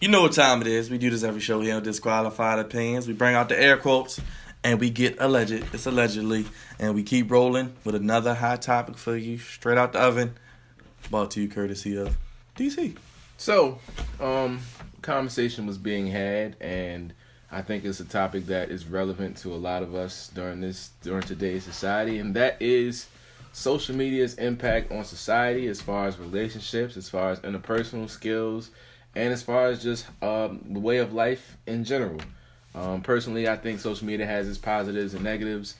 You know what time it is. We do this every show here on Disqualified Opinions. We bring out the air quotes and we get alleged. It's allegedly. And we keep rolling with another hot topic for you straight out the oven. Brought to you courtesy of DC. So, conversation was being had, and I think it's a topic that is relevant to a lot of us during today's society, and that is social media's impact on society as far as relationships, as far as interpersonal skills, and as far as just the way of life in general. Personally, I think social media has its positives and negatives.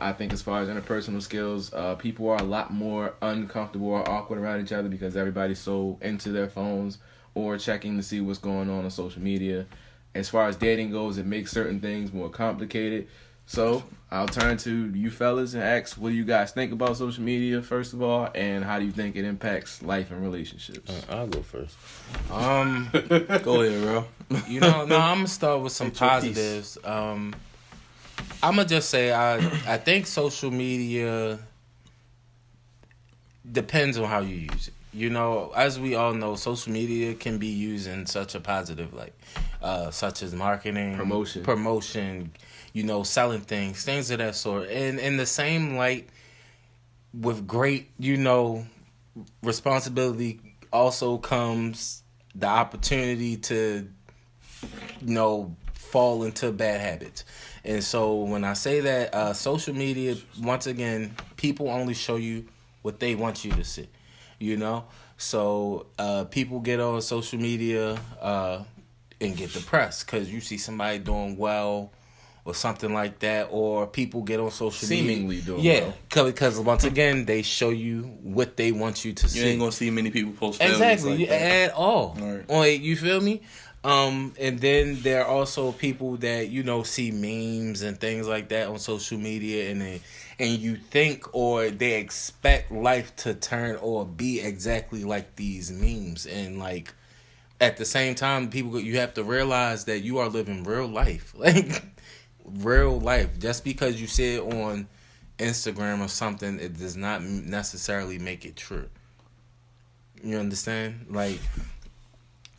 I think as far as interpersonal skills, people are a lot more uncomfortable or awkward around each other because everybody's so into their phones or checking to see what's going on social media. As far as dating goes, it makes certain things more complicated. So I'll turn to you fellas and ask, what do you guys think about social media, first of all, and how do you think it impacts life and relationships? I'll go first. Go ahead, bro. I'm gonna start with some positives. I'm gonna just say I think social media depends on how you use it. As we all know, social media can be used in such a positive light, such as marketing, promotion, selling things of that sort. And in the same light, with great, responsibility also comes the opportunity to, fall into bad habits. And so when I say that, social media, once again, people only show you what they want you to see. So people get on social media and get depressed because you see somebody doing well or something like that, or people get on social seemingly media. Doing well. Because once again, they show you what they want you to see. You ain't gonna see many people post exactly like that. At all. Right. You feel me? And then there are also people that see memes and things like that on social media, and you think or they expect life to turn or be exactly like these memes, and like at the same time, you have to realize that you are living real life, like real life. Just because you see it on Instagram or something, it does not necessarily make it true. You understand? Like,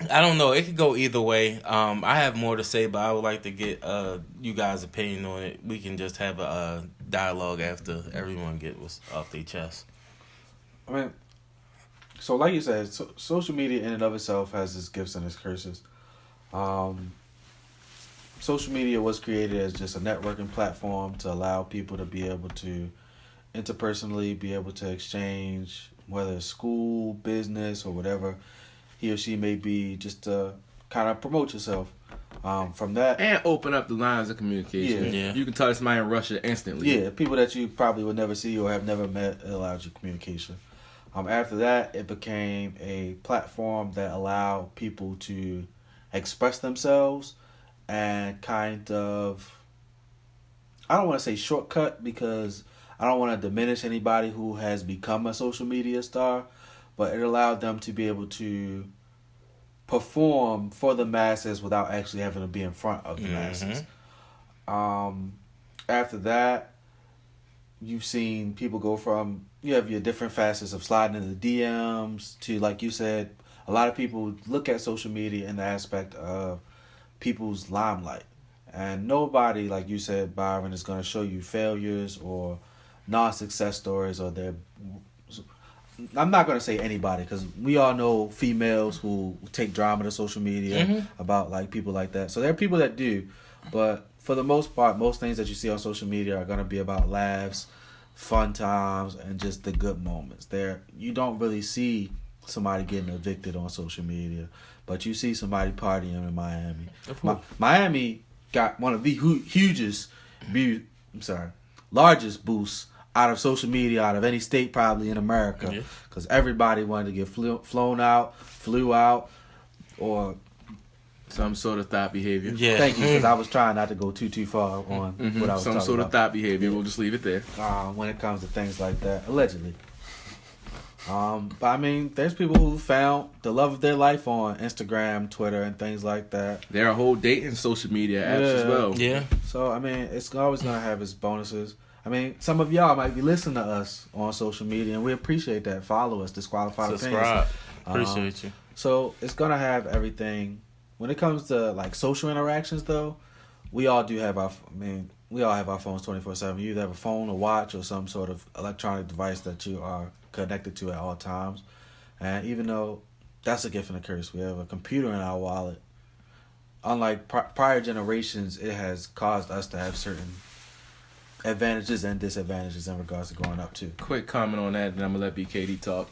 I don't know. It could go either way. I have more to say, but I would like to get you guys' opinion on it. We can just have a dialogue after everyone gets what's off their chest. I mean, so like you said, social media in and of itself has its gifts and its curses. Social media was created as just a networking platform to allow people to be able to interpersonally be able to exchange, whether it's school, business, or whatever he or she may be, just to kind of promote yourself. From that, and open up the lines of communication. Yeah. You can talk to somebody in Russia instantly. Yeah, people that you probably would never see or have never met, it allowed you communication. After that, it became a platform that allowed people to express themselves and kind of, I don't want to say shortcut because I don't want to diminish anybody who has become a social media star, but it allowed them to be able to perform for the masses without actually having to be in front of the masses. After that, you've seen people go from, you have your different facets of sliding into the DMs to, like you said, a lot of people look at social media in the aspect of people's limelight. And nobody, like you said, Byron, is going to show you failures or non-success stories or their... I'm not going to say anybody because we all know females who take drama to social media about like people like that. So there are people that do, but for the most part, most things that you see on social media are going to be about laughs, fun times, and just the good moments. You don't really see somebody getting evicted on social media, but you see somebody partying in Miami. Miami got one of the largest boosts out of social media, out of any state probably in America, because everybody wanted to get flew out, or some sort of thought behavior. Yeah. Thank you, because I was trying not to go too far on what I was talking about. Some sort of thought behavior. We'll just leave it there. When it comes to things like that, allegedly. But I mean, there's people who found the love of their life on Instagram, Twitter, and things like that. There are whole dating social media apps as well. Yeah. So I mean, it's always gonna have its bonuses. I mean, some of y'all might be listening to us on social media, and we appreciate that. Follow us, Disqualified Opinions. Subscribe. Appreciate you. So it's gonna have everything when it comes to like social interactions, though, we all do have we all have our phones 24/7. You either have a phone, a watch, or some sort of electronic device that you are connected to at all times. And even though that's a gift and a curse, we have a computer in our wallet. Unlike prior generations, it has caused us to have certain advantages and disadvantages in regards to growing up too. Quick comment on that, and I'm gonna let BKD talk.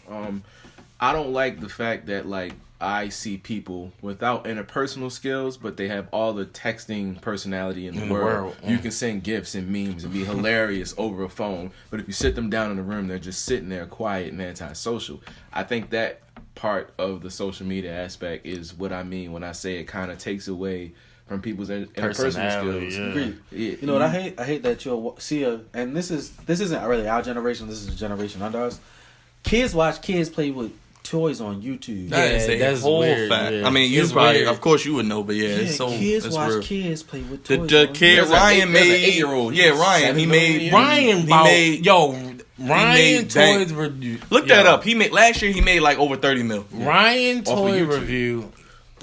I don't like the fact that like I see people without interpersonal skills, but they have all the texting personality in the world. You can send gifs and memes and be hilarious over a phone, but if you sit them down in a room, they're just sitting there quiet and antisocial. I think that part of the social media aspect is what I mean when I say it kind of takes away from people's interpersonal skills. Yeah. Agreed. Yeah. You know what I hate? I hate that you'll see and this isn't really our generation. This is a generation under us. Kids watch kids play with toys on YouTube. That is a that's whole weird, fact. yeah. I mean, you It's probably, weird. of course, you would know, but yeah, it's so kids it's watch real. kids play with The toys. the on kid There's Ryan there's an made 8-year-old. Yeah, Ryan. He made Ryan, He made Ryan made Toys review. Look that up. He made last year. He made like over 30 mil. Ryan Off Toy of YouTube. review.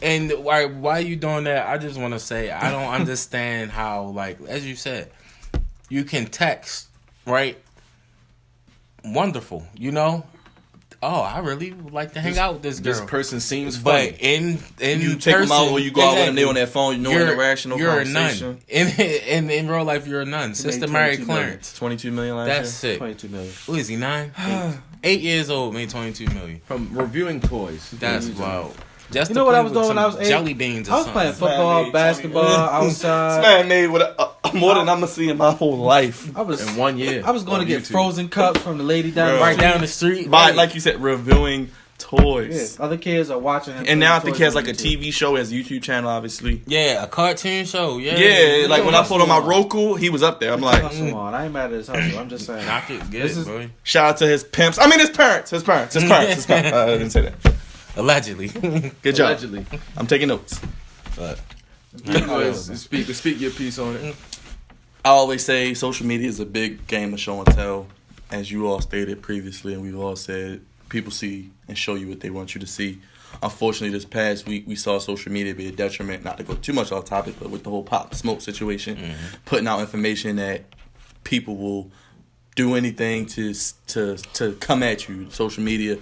And why you doing that? I just want to say I don't understand how, like, as you said, you can text, right? Wonderful, you know. Oh, I really would like to hang out with this girl. This person seems but funny. in You take them out or you go out with them. They on their phone. No interaction, no you're conversation. a nun. In real life, you're a nun. Sister Mary 22 million. Clarence. 22 million last That's year. sick. 22 million. Who is he? 9? 8 years old. Made 22 million. From reviewing toys. That's wild. Just You to know what play I was with doing when some I was 8? jelly beans or I was something. playing football, Man made basketball, 20 This outside. man made with more than I'm gonna see in my whole life. I was In 1 year. I was going to on get YouTube. frozen cups from the lady down Bro. the right street. down the street. By Right. like you said, reviewing toys. Yeah, other kids are watching him. And now I play think he has toys like a on YouTube. TV show, has a YouTube channel, obviously. Yeah, a cartoon show. Yeah, Yeah, like when I hustle put on my on. Roku, he was up there. I'm like, Come on, I ain't mad at his hustle. I'm just saying. knock it good, This is- boy. shout out to his pimps. I mean, his parents. His parents. I didn't say that. Allegedly. Good job. Allegedly. I'm taking notes. But Anyways, speak your piece on it. I always say social media is a big game of show and tell, as you all stated previously, and we've all said, people see and show you what they want you to see. Unfortunately, this past week, we saw social media be a detriment, not to go too much off topic, but with the whole Pop Smoke situation, putting out information that people will do anything to come at you. Social media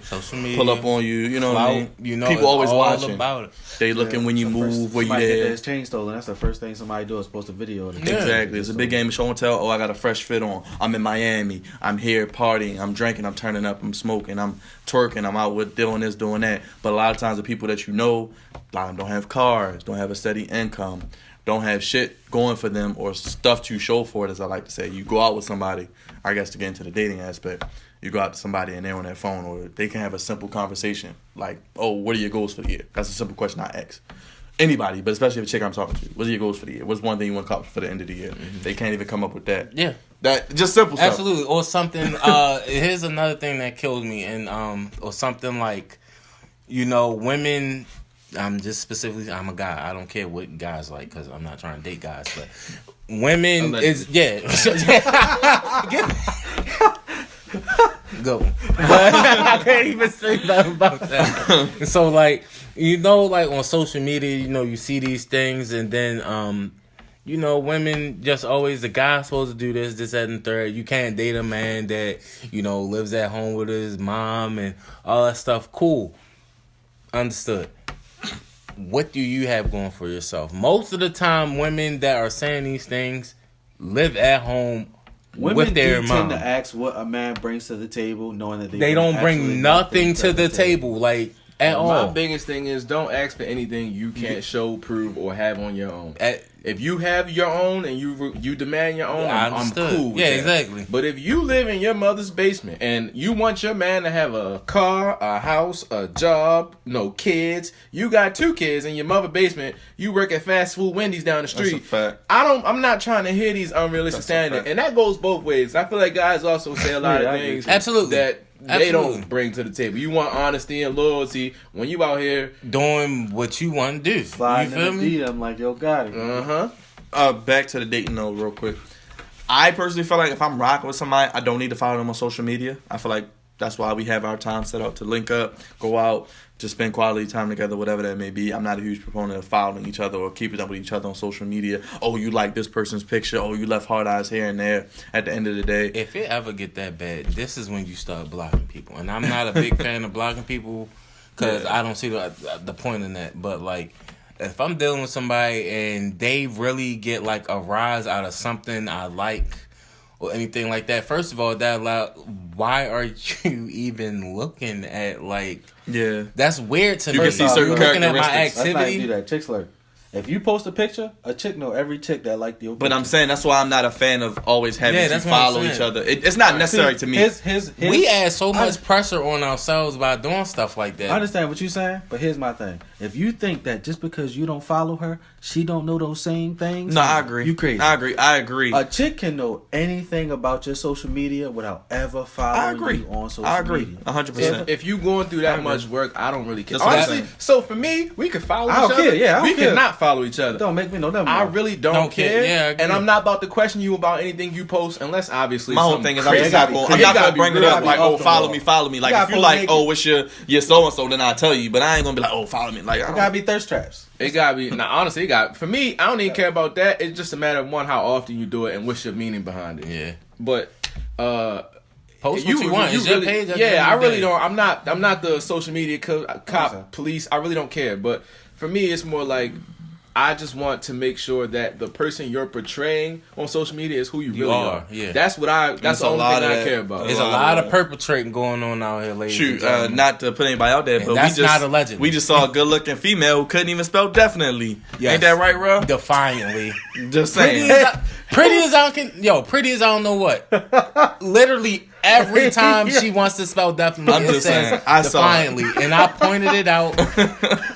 pull up on you. You know what I mean? You know, people it's always all watching. about it. They looking when you move, where you somebody get there. his chain stolen. That's the first thing somebody do is post a video. Of it. Yeah. Exactly. It's a big game of show and tell. Oh, I got a fresh fit on. I'm in Miami. I'm here partying. I'm drinking. I'm turning up. I'm smoking. I'm twerking. I'm out with doing this, doing that. But a lot of times the people that you know, a lot of them don't have cars, don't have a steady income, don't have shit going for them or stuff to show for it, as I like to say. You go out with somebody, I guess to get into the dating aspect, you go out to somebody and they're on their phone, or they can have a simple conversation like, oh, what are your goals for the year? That's a simple question I ask. Anybody, but especially if a chick I'm talking to. What are your goals for the year? What's one thing you want to accomplish for the end of the year? They can't even come up with that. Yeah. That just simple stuff. Absolutely. Or something, here's another thing that kills me, and or something like, you know, women, I'm a guy. I don't care what guys like, because I'm not trying to date guys, but women is, yeah. Go. But I can't even say nothing about that. So, like, you know, like on social media, you know, you see these things, and then, you know, women just always, the guy's supposed to do this, that, and third. You can't date a man that, you know, lives at home with his mom and all that stuff. Cool. Understood. What do you have going for yourself? Most of the time, women that are saying these things live at home Women with their do mom. tend to ask what a man brings to the table, knowing that They don't bring absolutely nothing to the table, like, at My all. biggest thing is don't ask for anything you can't show, prove, or have on your own. At- If you have your own and you demand your own, I I'm understood. cool with Yeah, that. exactly. But if you live in your mother's basement and you want your man to have a car, a house, a job, no kids, you got 2 kids in your mother's basement, you work at fast food Wendy's down the That's street. a fact. I'm not trying to hear these unrealistic That's a standards. fact. And that goes both ways. I feel like guys also say a lot Yeah, of I agree. things Absolutely. that they Absolutely. don't bring to the table. You want honesty and loyalty when you out here. Doing what you want to do. Sliding You feel in me? the DM like, yo, got it. Uh-huh. Back to the dating though, real quick. I personally feel like if I'm rocking with somebody, I don't need to follow them on social media. I feel like That's why we have our time set out to link up, go out, to spend quality time together, whatever that may be. I'm not a huge proponent of following each other or keeping up with each other on social media. Oh, you like this person's picture. Oh, you left hard eyes here and there. At the end of the day, If it ever get that bad, this is when you start blocking people. And I'm not a big fan of blocking people because I don't see the point in that. But, like, if I'm dealing with somebody and they really get, like, a rise out of something I like or anything like that, first of all, why are you even looking at, like... yeah. That's weird to me. You can see certain You're looking at my characteristics. Let's not activity. do that. Chicks lurk. If you post a picture, a chick know every chick that liked your But picture. I'm saying that's why I'm not a fan of always having to that's what I'm follow saying. each other. It's not necessary to me. His, We add so much pressure on ourselves by doing stuff like that. I understand what you're saying, but here's my thing. If you think that just because you don't follow her, she don't know those same things. No, I agree. You crazy. I agree. A chick can know anything about your social media without ever following you on social I agree. media. 100%. If you going through that much work, I don't really care. That's what I'm Honestly, saying. so for me, we could follow I each don't other. care, yeah, I don't we care. cannot follow each other. Don't make me know nothing. I really don't care. Yeah, I agree. And I'm not about to question you about anything you post unless obviously My whole something thing is I'm crazy. just not going. I'm It not gotta gonna be bring it real. up like, off oh, the follow wall. me, follow me. Like You if gotta you post like, naked. oh, what's your so and so, then I'll tell you. But I ain't gonna be like, oh, follow me. Like I It don't. gotta be thirst traps. It gotta be. Now, honestly, for me, I don't even care about that. It's just a matter of one, how often you do it and what's your meaning behind it. Yeah. But Post what you want. It's your really, page. at the end yeah, of I the really day. don't. I'm not the social media cop, police. I really don't care. But for me, it's more like I just want to make sure that the person you're portraying on social media is who you really are. Yeah. That's what That's It's the a only lot thing of I that. care about. There's a lot of perpetrating going on out here, ladies. Shoot, and gentlemen. not to put anybody out there, And but that's we just not allegedly. we just saw a good looking female who couldn't even spell definitely. Yes. Ain't that right, bro? Defiantly. Just Pretty saying. pretty as I can. Yo, pretty as I don't know what. Literally every time she wants to spell definitely, I'm it just says saying, I saw it. defiantly, and I pointed it out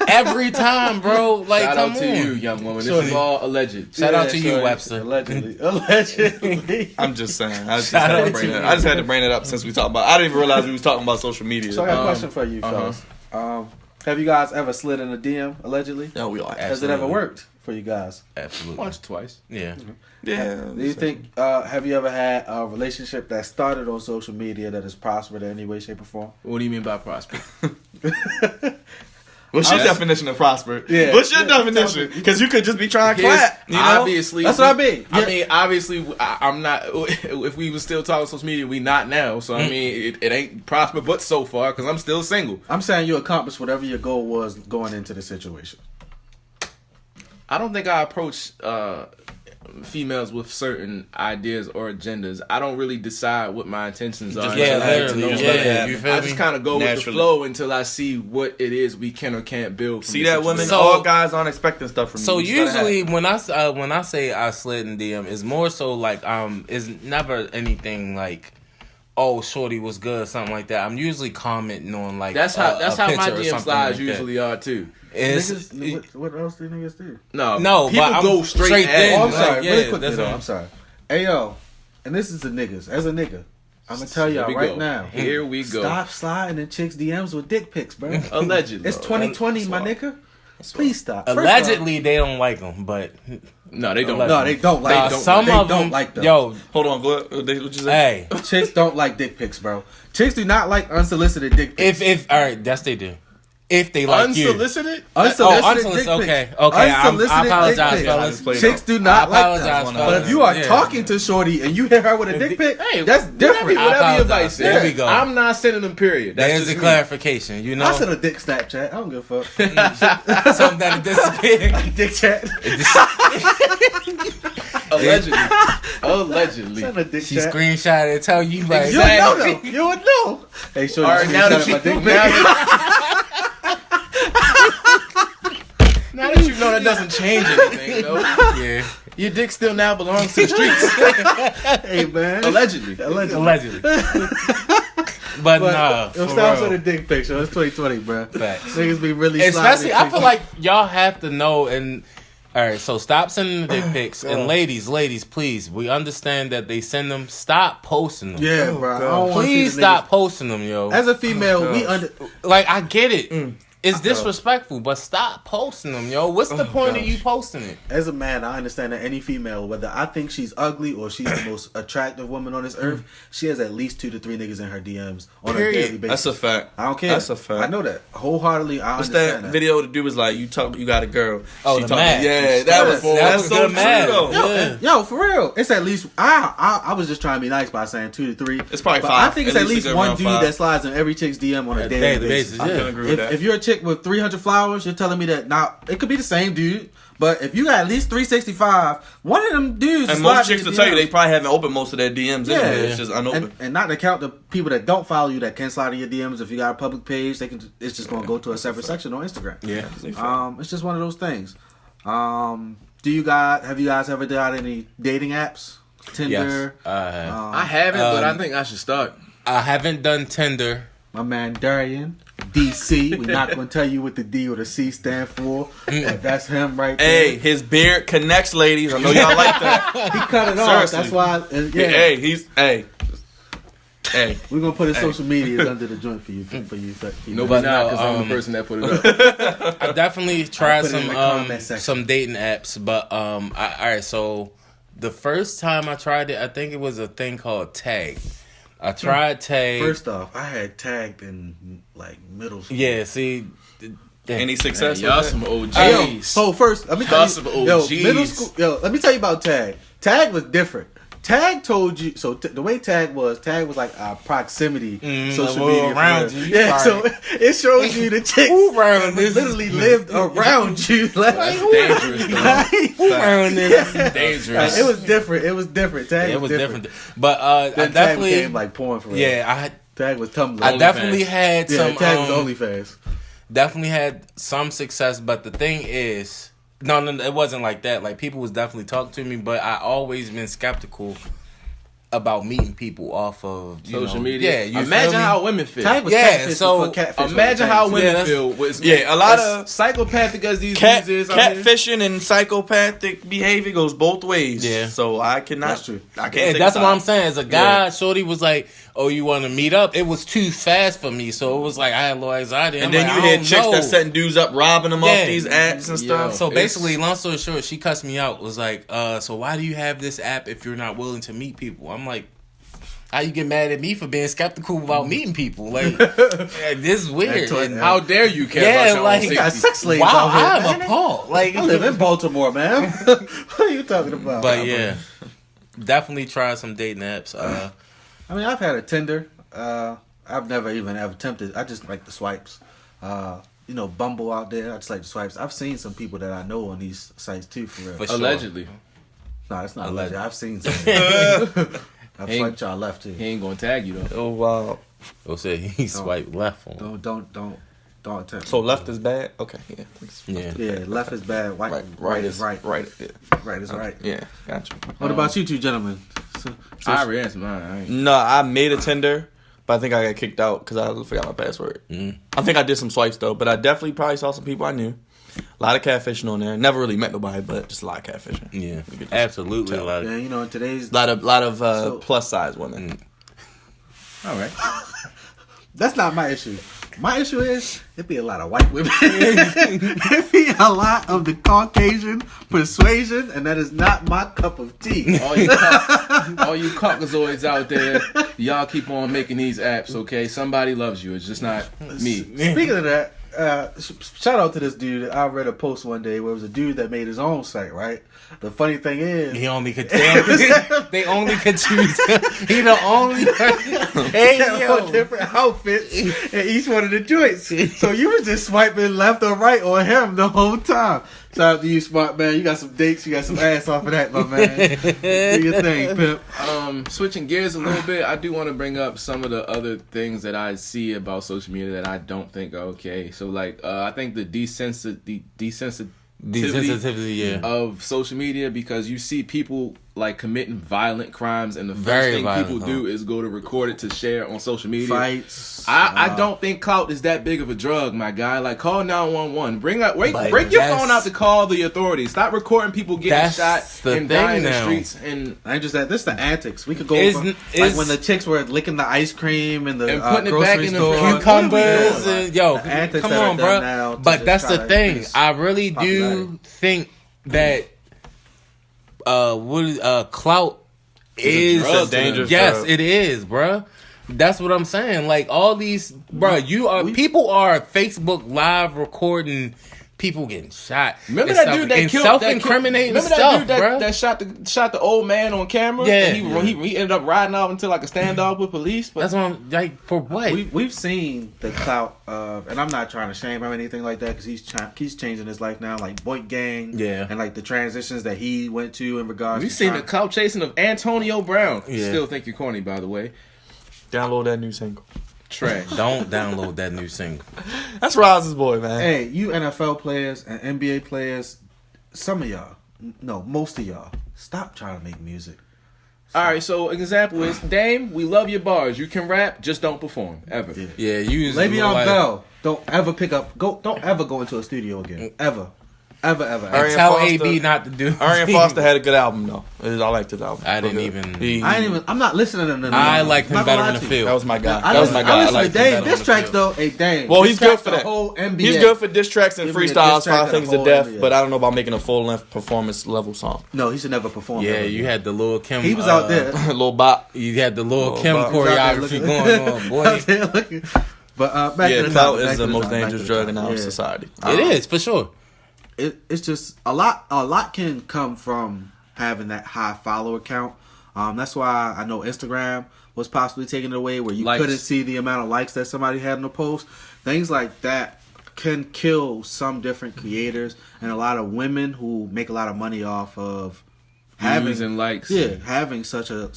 every time, bro. Like, Shout come out on. to you, young woman. This Shorty. is all alleged. Shout out to you, sorry. Webster. Allegedly. Allegedly. I'm just saying. I just Shout had out to bring to that. you. I just had to bring it up since we talked about. I didn't even realize we was talking about social media. So I got a question for you, fellas. Have you guys ever slid in a DM, allegedly? No, we all. Has it ever worked for you guys? Absolutely. Once or twice. Yeah. Yeah. Do you think, have you ever had a relationship that started on social media that has prospered in any way, shape, or form? What do you mean by prosper? What's your definition of prosper? Yeah. What's your Yeah, definition? Because you could just be trying to Here's- clap. You know. Obviously, That's what I mean. I Yeah. mean, obviously, I'm not. If we were still talking social media, we not now. So I mean, it ain't prosper, but so far, because I'm still single. I'm saying you accomplished whatever your goal was going into the situation. I don't think I approach females with certain ideas or agendas. I don't really decide what my intentions are. Just Yeah, until I get to literally. know just them. let it Yeah, happen. you feel I me? just kind of go with the Naturally. flow until I see what it is we can or can't build. From See the that, women? situation. So- All guys aren't expecting stuff from you. So You just gotta usually when I say I slid in DM, it's more so like it's never anything like, oh, shorty was good, something like that. I'm usually commenting on like That's how a my picture or DM something slides like that. usually are too. It's, Niggas, what else do niggas do? No, people but I'm go straight, straight at in. it. Oh, I'm like, sorry. yeah, really quickly that's though. what- I'm sorry. Hey yo, and this is the niggas. As a nigga, I'm gonna tell Here y'all we right go. now. Here we go. Stop sliding in chicks' DMs with dick pics, bro. Allegedly. It's 2020, my nigga. Please stop. First Allegedly, they don't like them, but No, they don't. Allegedly. no, they don't like. nah, them. some they of don't them. like them. Yo, Hold on, what you say? hey, Chicks don't like dick pics, bro. Chicks do not like unsolicited dick pics. if all right, that's they do. If they like you. Unsolicited? Unsolicited dick okay, pics. okay, I Unsolicited apologize, dick fellas. pics. Chicks do not I like apologize, them. fellas. But if you are Yeah. talking to shorty and you hit her with a dick pic, Hey, that's different. I Whatever your apologize. advice is. There we go. I'm not sending them, period. That's There's just the me. clarification, you know. I said a dick Snapchat. I don't give a fuck. Something that disappeared. Dick chat. Allegedly. Allegedly. Send a dick She chat. screenshot it, tell you like, You would know though. You would know. Hey, shorty, All right, now that screenshot you my dick pic. now that you know that doesn't change anything, though. yeah, Your dick still now belongs to the streets. Hey man. Allegedly. allegedly. But But nah, it for starts with a real. dick picture. It's 2020, bro. Facts. Niggas be really Especially, sliding I dick feel like y'all have to know. And all right, so stop sending the dick pics. And ladies, please, we understand that they send them. Stop posting them. Yeah, bro. I don't wanna see Please the stop posting them, yo. niggas. As a female, we under. Like, I get it. It's disrespectful, but stop posting them, yo. What's the point of you posting it? As a man, I understand that any female, whether I think she's ugly or she's the most attractive woman on this earth, she has at least 2 to 3 niggas in her DMs on a daily basis. That's a fact. I don't care. That's a fact. I know that wholeheartedly. I What's understand that video to do was like you got a girl. Oh, She the math. Yeah, That was so good true math. though. Yeah. Yo, for real, it's at least I was just trying to be nice by saying 2 to 3. It's probably but 5. I think it's at least a good one round dude 5. that slides in every chick's DM on a daily basis. I can agree with that. If you're a chick with 300 flowers, you're telling me that now it could be the same dude, but if you got at least 365, one of them dudes. And most chicks will tell you they probably haven't opened most of their DMs. Yeah, Anyway. It's just unopened. and not to count the people that don't follow you that can slide in your DMs. If you got a public page, they can. It's just gonna go to a separate section on Instagram. Yeah. It's just one of those things. Have you guys ever done any dating apps? Tinder. Yes. I haven't, but I think I should start. I haven't done Tinder. My man Darian, DC. We're not going to tell you what the D or the C stand for, but that's him right there. Hey, his beard connects, ladies. I know y'all like that. He cut it off. Seriously. That's why. Hey. We're going to put his social media under the joint for you. Nobody not because I'm the person that put it up. I definitely tried put it in the comment section. some dating apps, but all right. So the first time I tried it, I think it was a thing called Tag. I tried Tag. First off, I had tagged in like middle school. Yeah. See. Any success? Y'all with some that? OGs. Hey, yo, so first, let me tell Y'all you, some OGs. middle school. Yo, let me tell you about Tag. Tag was different. Tag told you the way Tag was like a proximity social media around for you. real. Yeah, so it shows you the chicks Who around this? literally lived around you. Like, Dangerous, though. Who around this? Dangerous. It was different. It was different. Tag It was was different. But I Then Tag definitely, became like porn for real. yeah, Tag was Tumblr. I definitely had yeah, some. Tag was OnlyFans. Definitely had some success, but the thing is, no, it wasn't like that. Like people was definitely talking to me, but I always been skeptical about meeting people off of Social media. Yeah, you imagine feel me? how women feel. Tag was Yeah, catfish so before catfish. Imagine was how tag. women Yeah, feel. With Yeah, a lot as of psychopathic as these dudes is. out here. catfishing and psychopathic behavior goes both ways. Yeah. So I cannot. That's true. I can't. Yeah, take that's a what I'm side. saying. As a guy, Shorty was like, "Oh, you want to meet up?" It was too fast for me, so it was like I had a little anxiety. And I'm then like, you I hear don't chicks know. that setting dudes up, robbing them Yeah. off these apps and Yo. stuff. So It's- basically, long story short, she cussed me out. Was like, so why do you have this app if you're not willing to meet people? I'm like, how you get mad at me for being skeptical about meeting people? Like, yeah, this is weird. That's And How dare you care Yeah, about your like- own You got safety? sex slaves wow, out here. I'm man. appalled. Like, I live in Baltimore, man. What are you talking about? but yeah, definitely try some dating apps. I mean, I've had a Tinder. I've never even attempted. I just like the swipes. Bumble out there. I just like the swipes. I've seen some people that I know on these sites too, for real. For sure. Allegedly, No, it's not Alleged. alleged. I've seen some. I've Hey. swiped y'all left too. he ain't gonna tag you though. Oh wow. We'll say he swiped left on. Don't attempt. So left is bad. Okay. Yeah. Yeah. Yeah, left is bad. Right is right. Right. Yeah. Right is right. Yeah. Gotcha. What about you two gentlemen? So, I already answered mine. I ain't. No, I made a Tinder, but I think I got kicked out because I forgot my password. I think I did some swipes though, but I definitely probably saw some people I knew. A lot of catfishing on there. Never really met nobody, but just a lot of catfishing. Yeah, You could just absolutely. A lot of, yeah, in today's lot of So- plus size women. All right. that's not my issue. My issue is it be a lot of white women. It be a lot of the Caucasian persuasion, and that is not my cup of tea. All you caucasoids out there, y'all keep on making these apps, okay? Somebody loves you. It's just not me. Speaking of that, shout out to this dude. I read a post one day where it was a dude that made his own site, right? The funny thing is, They only could choose him. He the only Hey he had on different outfits in each one of the joints. So you was just swiping left or right on him the whole time. Shout out to you, smart man. You got some dates. You got some ass off of that, my man. Do your thing, pimp. Switching gears a little bit, I do want to bring up some of the other things that I see about social media that I don't think are okay. So, like, I think the desensitization desensitization, yeah. of social media, because you see people like committing violent crimes, and the first Very thing violent, people do is go to record it to share on social media. Fights. I don't think clout is that big of a drug, my guy. Like, call 911. Break your that's- phone out to call the authorities. Stop recording people getting That's shot the and thing dying in the now. streets. And I just that this the antics. We could go Is- from, like is- when the chicks were licking the ice cream and the And putting it grocery back in the store. fridge. Cucumbers What are we and doing? yo, The antics come that are on, done bro. now to But just that's try the to thing. increase I really popularity. do think that clout is drug to them. Dangerous Yes, drug. it is, bruh. That's what I'm saying. Like all these, bruh, people are Facebook live recording people getting shot. remember and that stuff, dude that and killed self-incriminating Remember stuff, that dude bruh. that shot the old man on camera? Yeah. And he ended up riding off into like a standoff with police. But That's what I'm like. For what? We've seen the clout of, and I'm not trying to shame him or anything like that because he's changing his life now, like Boyd Gang, Yeah. and like the transitions that he went to in regards. we've to seen the trying- clout chasing of Antonio Brown. Yeah. Still think you're corny, by the way. Download that new single. Trash. Don't download that new single. That's Roz's boy, man. Hey, you NFL players and NBA players, some of y'all, no, most of y'all, stop trying to make music. All right, so an example is Dame. We love your bars. You can rap, just don't perform ever. Yeah. Yeah, you. Le'Veon Bell, don't ever don't ever go into a studio again, ever. Ever. Arian Tell Foster- AB not to do. Arian Foster had a good album though. I liked his album. I didn't Okay. even- I'm not listening to none. I liked him better in the field. That was my guy. I That was listen, my guy. I I listen liked to him Dame. better on Diss the tracks field. though. Hey, Dame. Well, diss he's good tracks for the that. Whole NBA. He's good for diss tracks and Give me a diss freestyles, track 5 of things the to whole death. NBA. But I don't know about making a full length performance level song. No, he should never perform. Yeah, ever you again. had the Lil Kim. He was out there. Lil Bop. You had the Lil Oh, Kim Bob. He was out there choreography looking- going on, boy. Out there looking. But back to Yeah, the clout topic, back is to the most topic, back dangerous to the drug in topic. our Yeah. society. It is for sure. It's just a lot can come from having that high follower count. That's why I know Instagram was possibly taken away, where you Likes. couldn't see the amount of likes that somebody had in a post. Things like that can kill some different creators and a lot of women who make a lot of money off of Views and likes. Yeah, having such a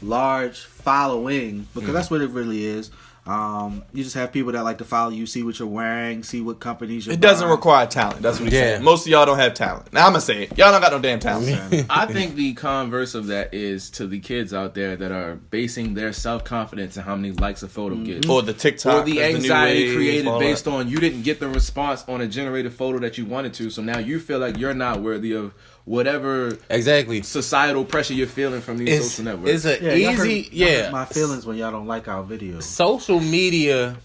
large following, because that's what it really is. You just have people that like to follow you, see what you're wearing, see what companies you're It doesn't buying. require talent. That's what he's Yeah. saying. Most of y'all don't have talent. Now I'm gonna say it. Y'all don't got no damn talent. I think the converse of that is to the kids out there that are basing their self-confidence on how many likes a photo gets. Or the TikTok. Or the is new anxiety wave, created all based that. on you didn't get the response on a generated photo that you wanted to, so now you feel like you're not worthy of whatever Exactly. societal pressure you're feeling from these social networks. It's a y'all hurt- easy. y'all hurt Yeah. my feelings when y'all don't like our videos. Social media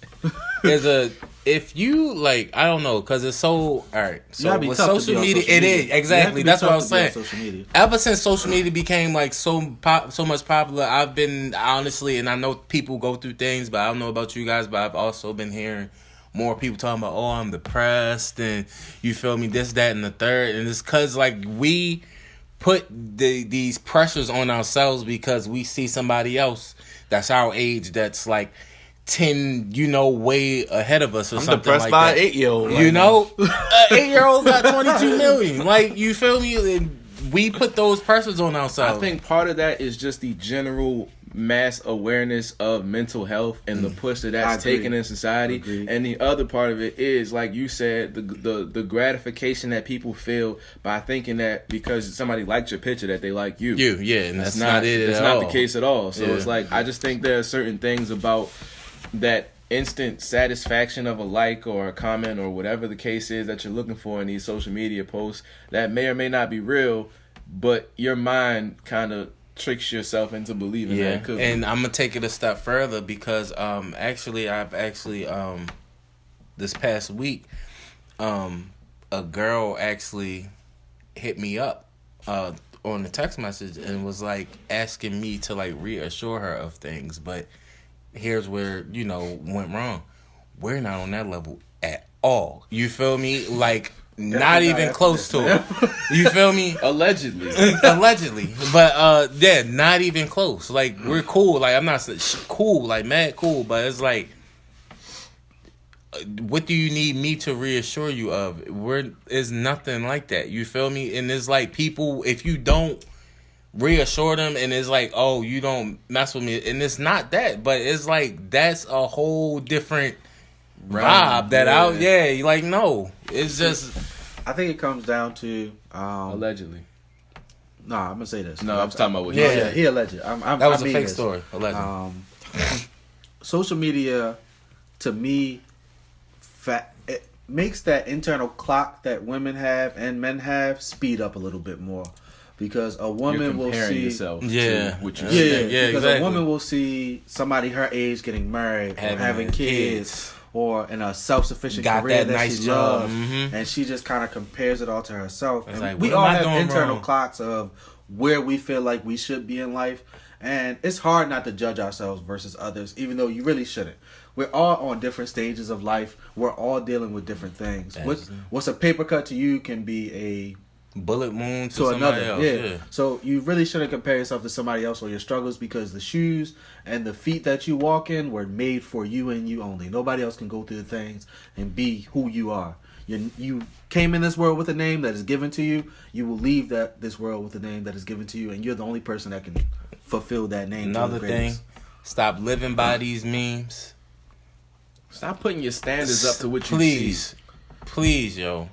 is a. If you like, I don't know, because it's so. All right. You gotta So be with tough to social be on media, social it media. is You have exactly. to be That's what I tough was to be on saying. social media. Ever since social media became like so much popular, I've been honestly, and I know people go through things, but I don't know about you guys, but I've also been hearing more people talking about, oh, I'm depressed, and you feel me, this, that, and the third, and it's because like we put these pressures on ourselves because we see somebody else that's our age that's like 10, way ahead of us or I'm something depressed like by that. an 8-year-old. You know, an 8-year-old got 22 million. Like, you feel me? And we put those pressures on I ourselves. think part of that is just the general mass awareness of mental health and the push that I that's agree. taken in society. Agreed. And the other part of it is, like you said, the gratification that people feel by thinking that because somebody liked your picture that they like you. and that's not it That's at not all. the case at all. So Yeah. it's like I just think there are certain things about that instant satisfaction of a like or a comment or whatever the case is that you're looking for in these social media posts that may or may not be real, but your mind kind of tricks yourself into believing that Yeah, it could be. and I'm gonna take it a step further because I've this past week a girl actually hit me up on the text message and was like asking me to like reassure her of things, but here's where went wrong. We're not on that level at all. You feel me? Like not even close to it. You feel me? Allegedly. Allegedly, but yeah, not even close. Like we're cool. Like I'm not cool, like mad cool, but it's like, what do you need me to reassure you of? It's nothing like that. You feel me? And it's like people, if you don't reassure them, and it's like, oh, you don't mess with me, and it's not that, but it's like that's a whole different vibe that you like. No, it's just I think it comes down to Allegedly. Nah, I'm gonna say this. No, I was talking about what Yeah. He alleged. That was I a mean fake this. story. Allegedly. Social media, to me, it makes that internal clock that women have and men have speed up a little bit more, because a You're woman will comparing see. yourself Yeah. to what you Yeah, see. Yeah, because exactly. a woman will see somebody her age getting married, or having kids, or in a self-sufficient Got career that that nice she job. loves, Mhm. and she just kind of compares it all to herself. It's And like, we what all am I have doing internal wrong? clocks of where we feel like we should be in life, and it's hard not to judge ourselves versus others, even though you really shouldn't. We're all on different stages of life. We're all dealing with different things. What's a paper cut to you can be a Bullet moon to to somebody another. else. Yeah. So you really shouldn't compare yourself to somebody else or your struggles, because the shoes and the feet that you walk in were made for you and you only. Nobody else can go through the things and be who you are. You came in this world with a name that is given to you. You will leave this world with a name that is given to you, and you're the only person that can fulfill that name. Another thing, stop living by these memes. Stop putting your standards up to what you Please, please, yo,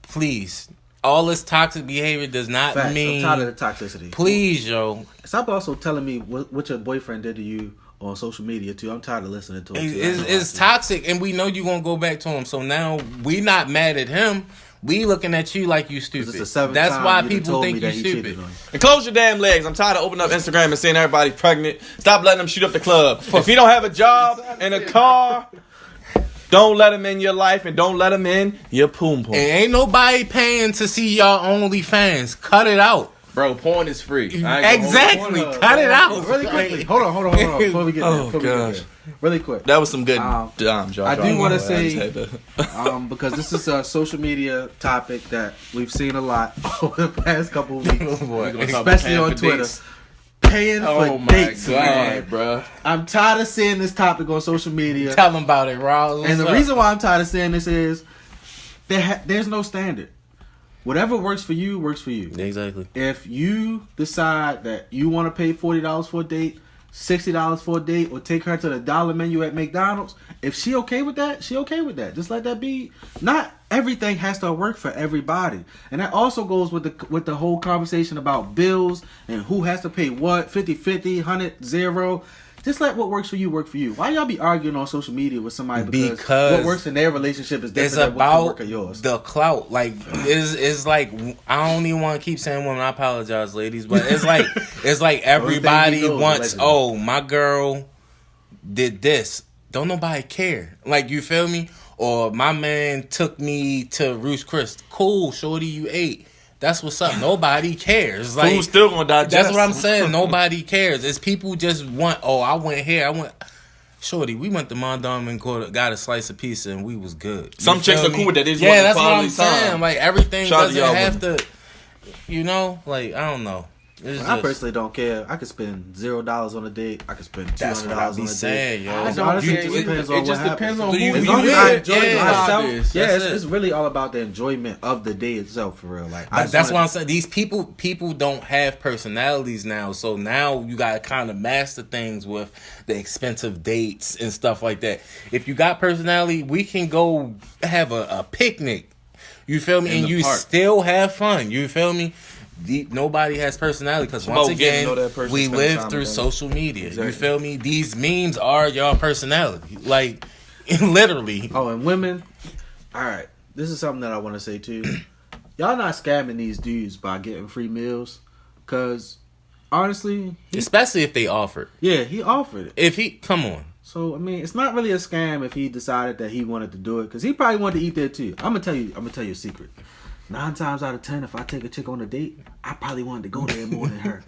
please. All this toxic behavior does not Facts. mean. I'm tired of the toxicity. Please, yo. Stop also telling me what your boyfriend did to you on social media too. I'm tired of listening to it. Too. It's toxic, and we know you gonna go back to him. So now we not mad at him. We looking at you like you stupid. It's the seventh That's time why you done people told think me you that he cheated stupid. on you. And close your damn legs. I'm tired of opening up Instagram and seeing everybody pregnant. Stop letting them shoot up the club. If you don't have a job and a car, don't let them in your life, and don't let them in your poom poom. And ain't nobody paying to see y'all OnlyFans. Cut it out. Bro, porn is free. I ain't gonna Exactly. Hold on, Cut it out. Really quickly. Hold on. Before we get there. Oh, before we get gosh. there. Really quick. That was some good I do want to say, because this is a social media topic that we've seen a lot over the past couple of weeks, We're gonna talk about especially paying on for Twitter. dates. Paying Oh for my dates, god, man. bro. I'm tired of seeing this topic on social media. Tell them about it, Ross. And the reason why I'm tired of saying this is there's no standard. Whatever works for you, works for you. Exactly. If you decide that you want to pay $40 for a date, $60 for a date, or take her to the dollar menu at McDonald's, if she okay with that, she okay with that. Just let that be. Not everything has to work for everybody. And that also goes with the whole conversation about bills and who has to pay what, 50-50, 100-0. Just let what works for you work for you. Why y'all be arguing on social media with somebody because what works in their relationship is different it's than what can about work in yours? the clout. Like it's like I don't even want to keep saying women. I apologize, ladies, but it's like everybody you know is wants. allegedly. Oh, my girl did this. Don't nobody care. Like, you feel me? Or my man took me to Ruth's Chris. Cool, shorty, you ate. That's what's up. Nobody cares. Like, Food's still gonna digest. that's what I'm saying. Nobody cares. It's people just want. Oh, I went here. I went. Shorty, we went to Mondom and got a slice of pizza and we was good. You Some chicks feel are me? cool with that. They just Yeah, want the that's what I'm quality saying. time. Like, everything Shout out to doesn't y'all have to. You know, like, I don't know. It's I just- personally don't care. I could spend $0 on a date. I could spend $200 That's what on I be a date. saying, yo. I It don't just care. It depends on It what just happens. depends on So who you- As you long as with. I enjoy Yeah. myself, That's yeah, it. it's really all about the enjoyment of the day itself, for real. Like, But that's what I'm saying. These people don't have personalities now, so now you gotta kind of master things with the expensive dates and stuff like that. If you got personality, we can go have a picnic. You feel me? In And the you park. still have fun. You feel me? Nobody has personality because once about getting to know again, that person, we spending live time through with them. social media. Exactly. You feel me? These memes are your personality, like literally. Oh, and women. All right, this is something that I want to say too. Y'all not scamming these dudes by getting free meals, cause honestly, Especially if they offered. yeah, he offered it. If he come on. So I mean, it's not really a scam if he decided that he wanted to do it, because he probably wanted to eat there too. I'm gonna tell you a secret. 9 times out of 10, if I take a chick on a date, I probably wanted to go there more than her.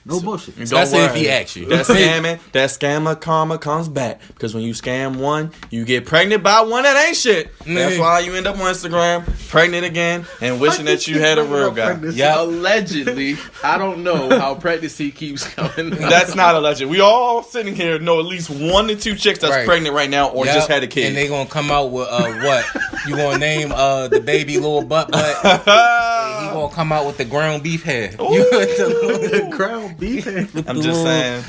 No bullshit. Don't Especially if worry. he asks you. That scammer karma comes back. Because when you scam one, you get pregnant by one that ain't shit. That's Nigga. why you end up on Instagram, pregnant again, and wishing that you had a real guy. Yeah. Allegedly, I don't know how pregnancy keeps coming. That's not alleged. We all sitting here know at least 1 to 2 chicks that's Right. pregnant right now or Yep. just had a kid. And they gonna come out with what? You gonna name the baby little butt? He gonna come out with the ground beef head. You with the The ground beef. I'm just saying.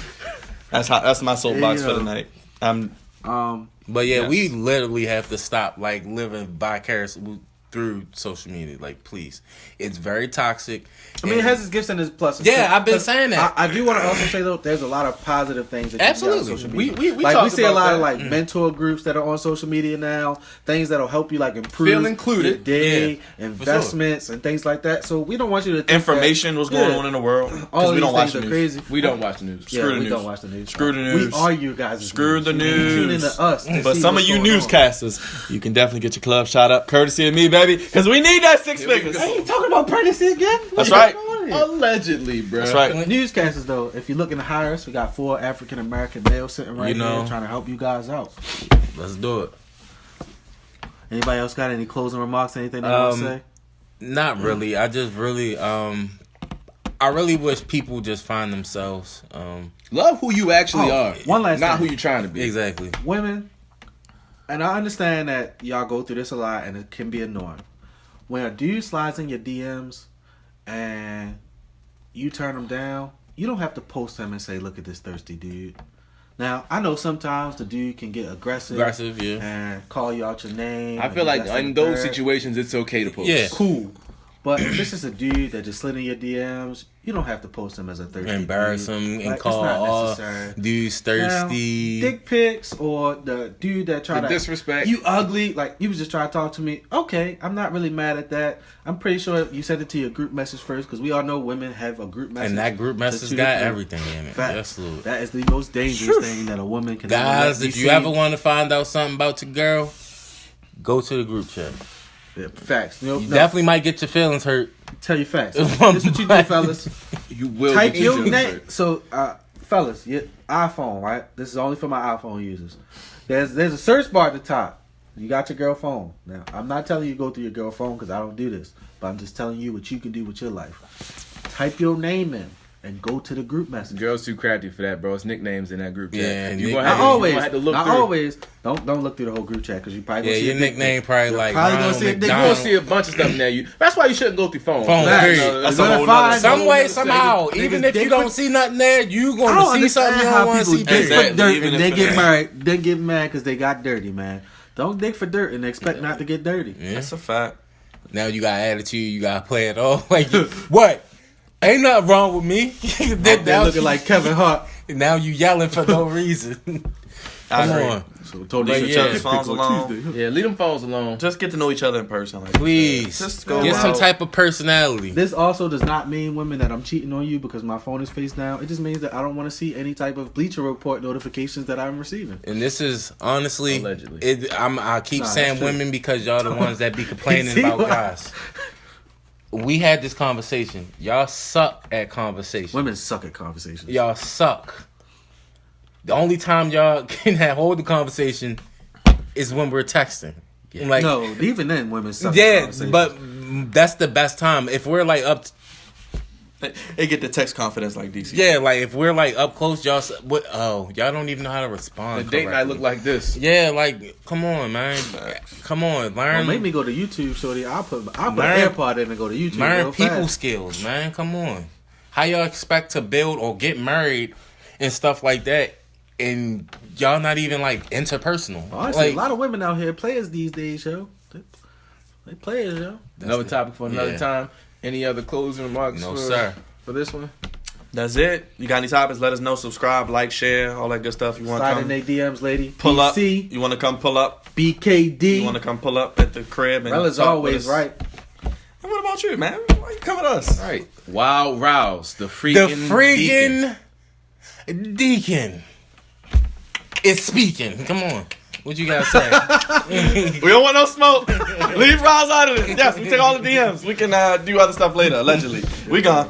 That's my soapbox Yeah. for the night. Um, But yeah, Yes. we literally have to stop like living vicariously. through social media. Like, please, it's very toxic. I mean, it has its gifts and its pluses. Yeah, I've been saying that. I do want to also say though, there's a lot of positive things that you can get on social media. We like we talked see a about lot that. of like mentor groups that are on social media now, things that'll help you like improve Feel included. your day, investments and things like that. So we don't want you to think Information, that, what's going on in the world. All Because these we don't watch things the are news. crazy. We don't watch the news. Yeah, Screw the we news. don't watch the news. Screw the news. We are you guys. Screw the Tune news. into us. to But see some of what's you going on. newscasters, you can definitely get your club shot up, courtesy of me, baby, because we need that six figures. Hey, you talking about pregnancy again? That's right. Allegedly, bro. That's right. Newscasters, though, if you're looking to hire us, we got 4 African American males sitting right You know. here trying to help you guys out. Let's do it. Anybody else got any closing remarks? Anything they want to say? Not really. I just really, I really wish people just find themselves. Love who you actually are. One last not thing. who you're trying to be. Exactly. Women, and I understand that y'all go through this a lot and it can be annoying. When a dude slides in your DMs and you turn him down, you don't have to post him and say, look at this thirsty dude. Now, I know sometimes the dude can get aggressive Yeah. and call you out your name. I feel like in those situations, it's okay to post. Yeah. Cool. But if this is a dude that just slid in your DMs, you don't have to post him as a thirsty Embarrass dude. him and Like, call it's not all necessary. dudes Now, thirsty. dick pics or the dude that tried The to disrespect. you ugly, like you was just trying to talk to me. Okay, I'm not really mad at that. I'm pretty sure you sent it to your group message first because we all know women have a group message. And that group message to got the group. everything in it. Facts. Absolutely. That is the most dangerous thing that a woman can ever Guys, let if be you seen. ever want to find out something about your girl, go to the group chat. Yeah, facts. You definitely might get your feelings hurt. tell you facts. This is what you do, fellas. You will Type get your feelings name. hurt. So, fellas, your iPhone, right? This is only for my iPhone users. There's a search bar at the top. You got your girl phone. Now, I'm not telling you to go through your girl phone because I don't do this, but I'm just telling you what you can do with your life. Type your name in and go to the group message. Girls too crafty for that, bro. It's nicknames in that group chat. Yeah, you nick- gonna Not have always. you gonna have to look Not through. always. Don't look through the whole group chat because you probably Yeah, gonna see your a dick nickname pic. probably You're like probably gonna Ronald see a dick You're gonna McDonald. see a bunch of stuff now. That's why you shouldn't go through phones. Phone, Facts. period. That's You're a gonna whole find nother- Some way, niggas- somehow, niggas even if dig you don't for- see nothing there, you I going don't to see something you understand don't how want to people see. dig Period. for Exactly, dirt even and they if get it- married. They get mad because they got dirty, man. Don't dig for dirt and expect not to get dirty. Yeah. That's a fact. Now you got attitude, you got to play it all. Like, what? Ain't nothing wrong with me. They're looking like Kevin Hart. Now you yelling for no reason. I Come agree. on. So told But you yeah. to Each other's phones alone. Yeah, leave them phones alone. Just get to know each other in person. Like Please. Just go Get some out. type of personality. This also does not mean, women, that I'm cheating on you because my phone is face down. It just means that I don't want to see any type of Bleacher Report notifications that I'm receiving. And this is honestly, Allegedly. I keep Nah, saying that's true. women because y'all the ones that be complaining See about what- guys. We had this conversation. Y'all suck at conversation. Women suck at conversations. Y'all suck. The only time y'all can hold the conversation is when we're texting. Like, No, even then, women suck at yeah, conversations. but that's the best time. If we're like up, They get the text confidence like DC. yeah, like if we're like up close, y'all. Y'all don't even know how to The respond. date night correctly. look like this. Yeah, like come on, man. Come on, learn. Don't make me go to YouTube, shorty. I'll put an Learn- AirPod in and go to YouTube. Learn real people fast. skills, man. Come on. How y'all expect to build or get married and stuff like that, and y'all not even like interpersonal? Honestly, Like, a lot of women out here players these days, yo. They players, yo. Another topic for another yeah. time. Any other closing remarks? No, for, sir. For this one, That's it. You got any topics? Let us know. Subscribe, like, share, all that good stuff. You want to Slide in come their DMs, lady. pull up? PC, You want to come pull up? BKD. You want to come pull up at the crib? And Rella's talk always with us? right. And what about you, man? Why you come with us? all right. Wild Rouse, the the freaking deacon is speaking. Come on. What you gotta say? We don't want no smoke. Leave Rouse out of this. Yes, we take all the DMs. We can do other stuff later, allegedly. We gone.